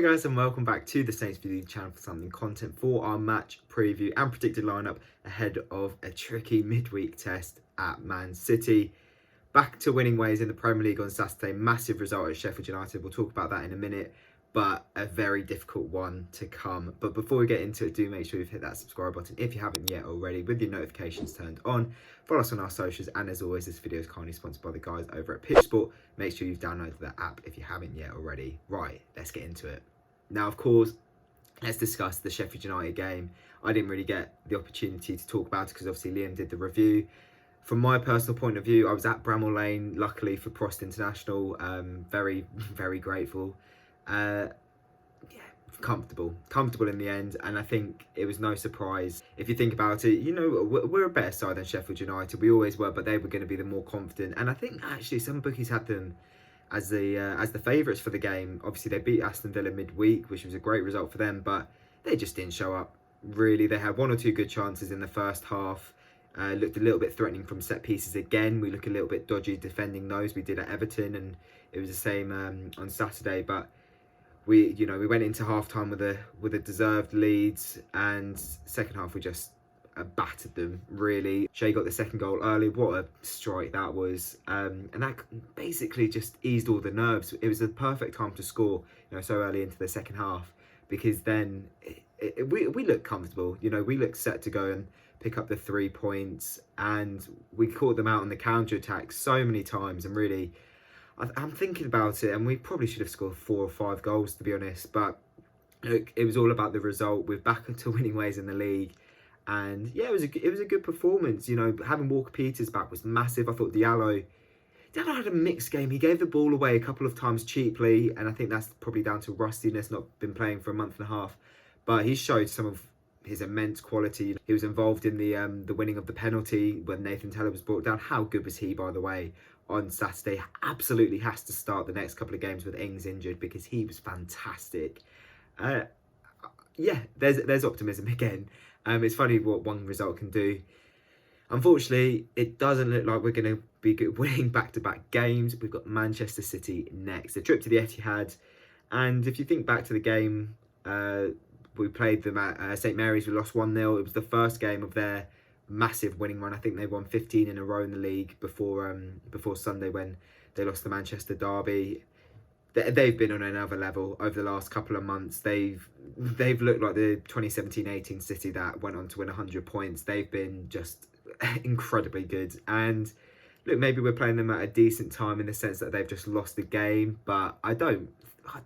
Alright guys, and welcome back to the Saints View channel for something content for our match preview and predicted lineup ahead of a tricky midweek test at Man City. Back to winning ways in the Premier League on Saturday. Massive result at Sheffield United. We'll talk about that in a minute, but a very difficult one to come. But before we get into it, do make sure you've hit that subscribe button if you haven't yet already, with your notifications turned on. Follow us on our socials, and as always, this video is kindly sponsored by the guys over at Pitch Sport. Make sure you've downloaded the app if you haven't yet already. Right, let's get into it. Now, of course, let's discuss the Sheffield United game. I didn't really get the opportunity to talk about it because obviously Liam did the review. From my personal point of view, I was at Bramall Lane, luckily for Prost International. Very, very grateful. Comfortable in the end, and I think it was no surprise. If you think about it, you know, we're a better side than Sheffield United. We always were, but they were going to be the more confident. And I think actually some bookies had them as the favourites for the game. Obviously, they beat Aston Villa midweek, which was a great result for them, but they just didn't show up. Really, they had one or two good chances in the first half. Looked a little bit threatening from set pieces again. We look a little bit dodgy defending those. We did at Everton, and it was the same on Saturday. But we went into half time with a deserved lead, and second half we just battered them. Really, Shea got the second goal early. What a strike that was, and that basically just eased all the nerves. It was the perfect time to score, so early into the second half, because then we looked comfortable. We looked set to go and pick up the 3 points, and we caught them out on the counter attack so many times. And really, I'm thinking about it, and we probably should have scored 4 or 5 goals, to be honest. But look, it was all about the result. We're back to winning ways in the league, and yeah, it was a good performance. Having Walker Peters back was massive. I thought Diallo had a mixed game. He gave the ball away a couple of times cheaply, and I think that's probably down to rustiness, not been playing for a month and a half. But he showed some of his immense quality. He was involved in the winning of the penalty when Nathan Teller was brought down. How good was he, by the way, on Saturday? Absolutely has to start the next couple of games with Ings injured, because he was fantastic. Yeah, there's optimism again. It's funny what one result can do. Unfortunately, it doesn't look like we're going to be winning back-to-back games. We've got Manchester City next. A trip to the Etihad. And if you think back to the game, we played them at St Mary's. We lost 1-0. It was the first game of their massive winning run. I think they won 15 in a row in the league before Sunday, when they lost the Manchester derby. They've been on another level over the last couple of months. They've looked like the 2017-18 City that went on to win 100 points. They've been just incredibly good. And look, maybe we're playing them at a decent time in the sense that they've just lost the game, but I don't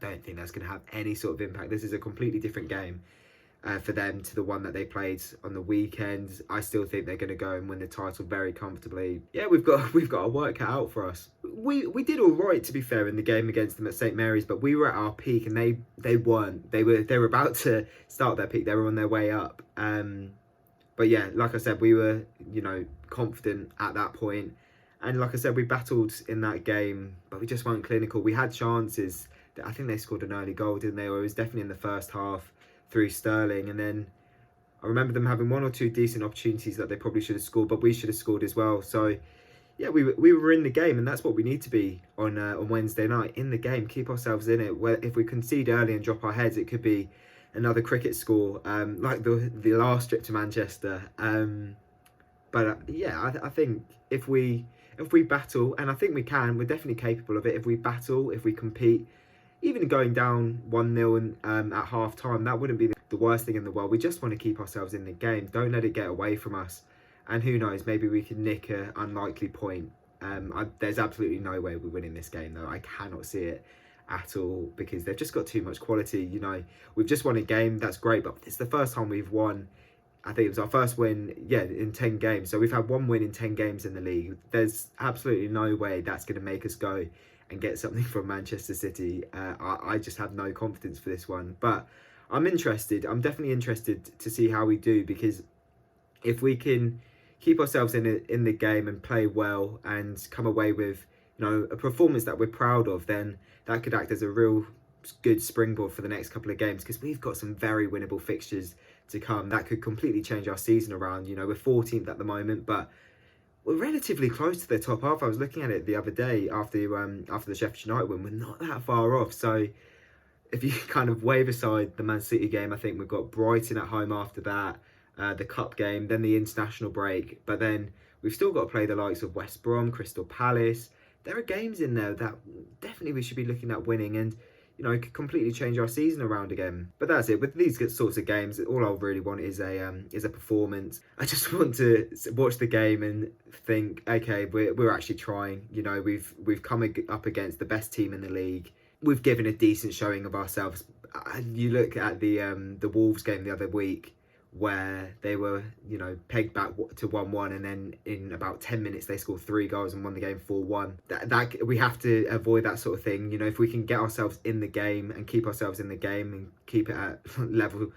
think that's going to have any sort of impact. This is a completely different game for them to the one that they played on the weekend. I still think they're going to go and win the title very comfortably. Yeah, we've got our work cut out for us. We did all right, to be fair, in the game against them at St Mary's, but we were at our peak, and they weren't. They were about to start their peak. They were on their way up. But yeah, like I said, we were confident at that point, and like I said, we battled in that game, but we just weren't clinical. We had chances. I think they scored an early goal, didn't they? Or it was definitely in the first half through Sterling. And then I remember them having 1 or 2 decent opportunities that they probably should have scored, but we should have scored as well. So yeah, we were in the game, and that's what we need to be on Wednesday night, in the game, keep ourselves in it. Where if we concede early and drop our heads, it could be another cricket score, like the last trip to Manchester. But yeah, I think if we battle, and I think we can, we're definitely capable of it. If we battle, if we compete, even going down 1-0 at half time, that wouldn't be the worst thing in the world. We just want to keep ourselves in the game. Don't let it get away from us. And who knows, maybe we can nick an unlikely point. There's absolutely no way we're winning this game, though. I cannot see it at all, because they've just got too much quality. We've just won a game. That's great, but it's the first time we've won. I think it was our first win, in 10 games. So we've had 1 win in 10 games in the league. There's absolutely no way that's going to make us go and get something from Manchester City. I just have no confidence for this one. But I'm interested. I'm definitely interested to see how we do, because if we can keep ourselves in the game and play well and come away with a performance that we're proud of, then that could act as a real good springboard for the next couple of games, because we've got some very winnable fixtures to come that could completely change our season around. We're 14th at the moment, but we're relatively close to the top half. I was looking at it the other day after the Sheffield United win. We're not that far off. So if you kind of wave aside the Man City game, I think we've got Brighton at home after that, the cup game, then the international break. But then we've still got to play the likes of West Brom, Crystal Palace. There are games in there that definitely we should be looking at winning, and could completely change our season around again. But that's it. With these sorts of games, all I really want is a performance. I just want to watch the game and think, okay, we're actually trying. We've come up against the best team in the league. We've given a decent showing of ourselves. You look at the Wolves game the other week, where they were, pegged back to 1-1, and then in about 10 minutes they scored 3 goals and won the game 4-1. That we have to avoid that sort of thing. If we can get ourselves in the game and keep ourselves in the game and keep it at level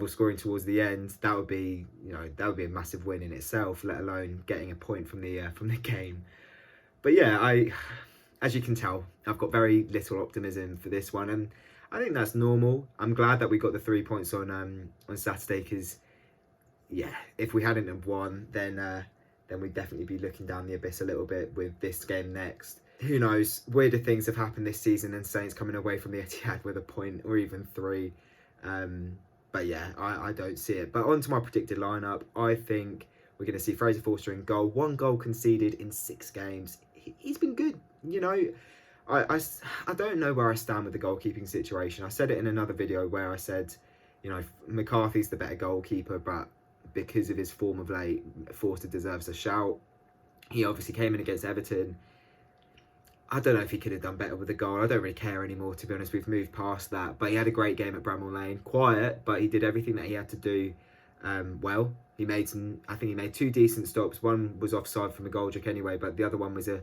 scoring towards the end, that would be a massive win in itself, let alone getting a point from the game. But yeah, as you can tell, I've got very little optimism for this one, and I think that's normal. I'm glad that we got the 3 points on Saturday, because if we hadn't have won, then we'd definitely be looking down the abyss a little bit with this game next. Who knows? Weirder things have happened this season than Saints coming away from the Etihad with a point or even 3. But yeah, I don't see it. But on to my predicted lineup. I think we're going to see Fraser Forster in goal. 1 goal conceded in 6 games. He's been good. I don't know where I stand with the goalkeeping situation. I said it in another video where I said, McCarthy's the better goalkeeper, but because of his form of late, Forster deserves a shout. He obviously came in against Everton. I don't know if he could have done better with the goal. I don't really care anymore, to be honest. We've moved past that. But he had a great game at Bramall Lane. Quiet, but he did everything that he had to do well. I think he made 2 decent stops. One was offside from a goal kick anyway, but the other one was a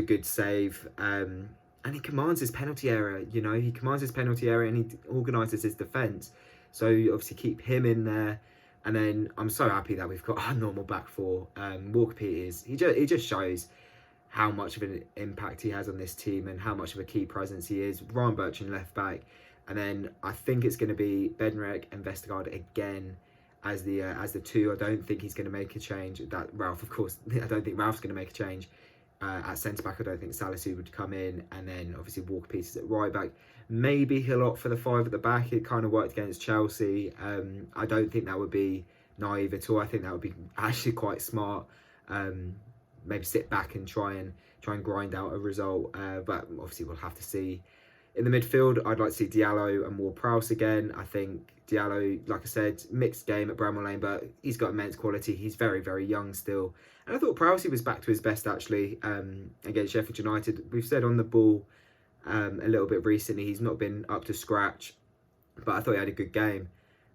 good save. And he commands his penalty area. He commands his penalty area and he organises his defence. So you obviously keep him in there. And then I'm so happy that we've got our normal back 4. Walker Peters, he just shows how much of an impact he has on this team and how much of a key presence he is. Ryan Bertrand left back. And then I think it's going to be Bednarek and Vestergaard again as the 2. I don't think he's going to make a change. That Ralph, of course, I don't think Ralph's going to make a change. At centre-back, I don't think Salisu would come in. And then, obviously, Walker Peters at right-back. Maybe he'll opt for the 5 at the back. It kind of worked against Chelsea. I don't think that would be naive at all. I think that would be actually quite smart. Maybe sit back and try and grind out a result. But, obviously, we'll have to see. In the midfield, I'd like to see Diallo and Ward-Prowse again. I think Diallo, like I said, mixed game at Bramall Lane, but he's got immense quality. He's very, very young still. And I thought Prowse was back to his best, actually, against Sheffield United. We've said on the ball a little bit recently, he's not been up to scratch, but I thought he had a good game.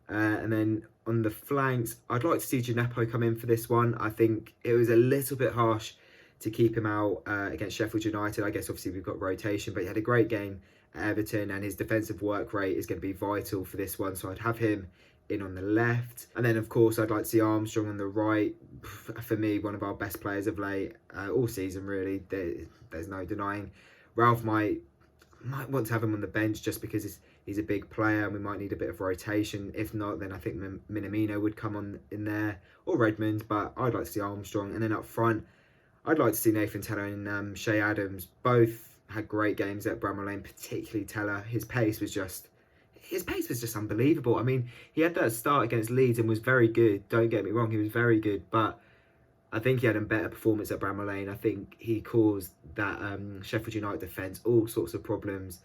And then on the flanks, I'd like to see Gineppo come in for this one. I think it was a little bit harsh to keep him out against Sheffield United. I guess, obviously, we've got rotation, but he had a great game at Everton, and his defensive work rate is going to be vital for this one, so I'd have him in on the left. And then, of course, I'd like to see Armstrong on the right. For me, one of our best players of late, all season, really. There's no denying. Ralph might want to have him on the bench just because he's a big player and we might need a bit of rotation. If not, then I think Minamino would come on in there, or Redmond, but I'd like to see Armstrong. And then up front, I'd like to see Nathan Teller and Shea Adams. Both had great games at Bramall Lane, particularly Teller. His pace was just unbelievable. I mean, he had that start against Leeds and was very good. Don't get me wrong, he was very good, but I think he had a better performance at Bramall Lane. I think he caused that Sheffield United defence all sorts of problems.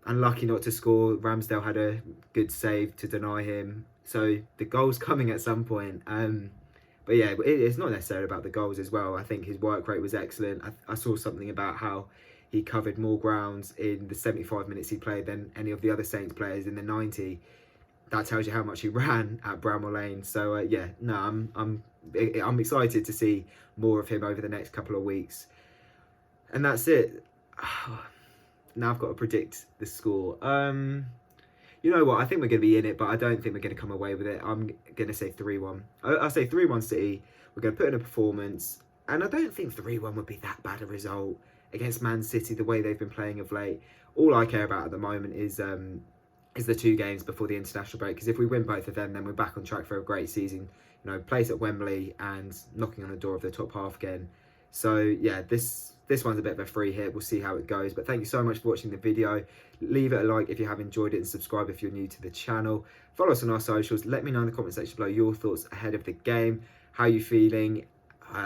Unlucky not to score. Ramsdale had a good save to deny him. So the goal's coming at some point. But yeah, it's not necessarily about the goals as well. I think his work rate was excellent. I saw something about how he covered more grounds in the 75 minutes he played than any of the other Saints players in the 90. That tells you how much he ran at Bramall Lane. So yeah, no, I'm excited to see more of him over the next couple of weeks. And that's it. Now I've got to predict the score. You know what? I think we're going to be in it, but I don't think we're going to come away with it. I'm going to say 3-1. I'll say 3-1 City. We're going to put in a performance. And I don't think 3-1 would be that bad a result against Man City, the way they've been playing of late. All I care about at the moment is the 2 games before the international break. Because if we win both of them, then we're back on track for a great season. You know, place at Wembley and knocking on the door of the top half again. So, yeah, this This one's a bit of a free hit. We'll see how it goes. But thank you so much for watching the video. Leave it a like if you have enjoyed it, and subscribe if you're new to the channel. Follow us on our socials. Let me know in the comment section below your thoughts ahead of the game. How are you feeling?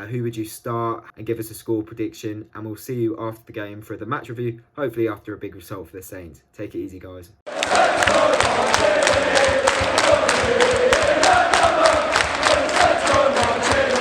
Who would you start? And give us a score prediction. And we'll see you after the game for the match review. Hopefully after a big result for the Saints. Take it easy, guys.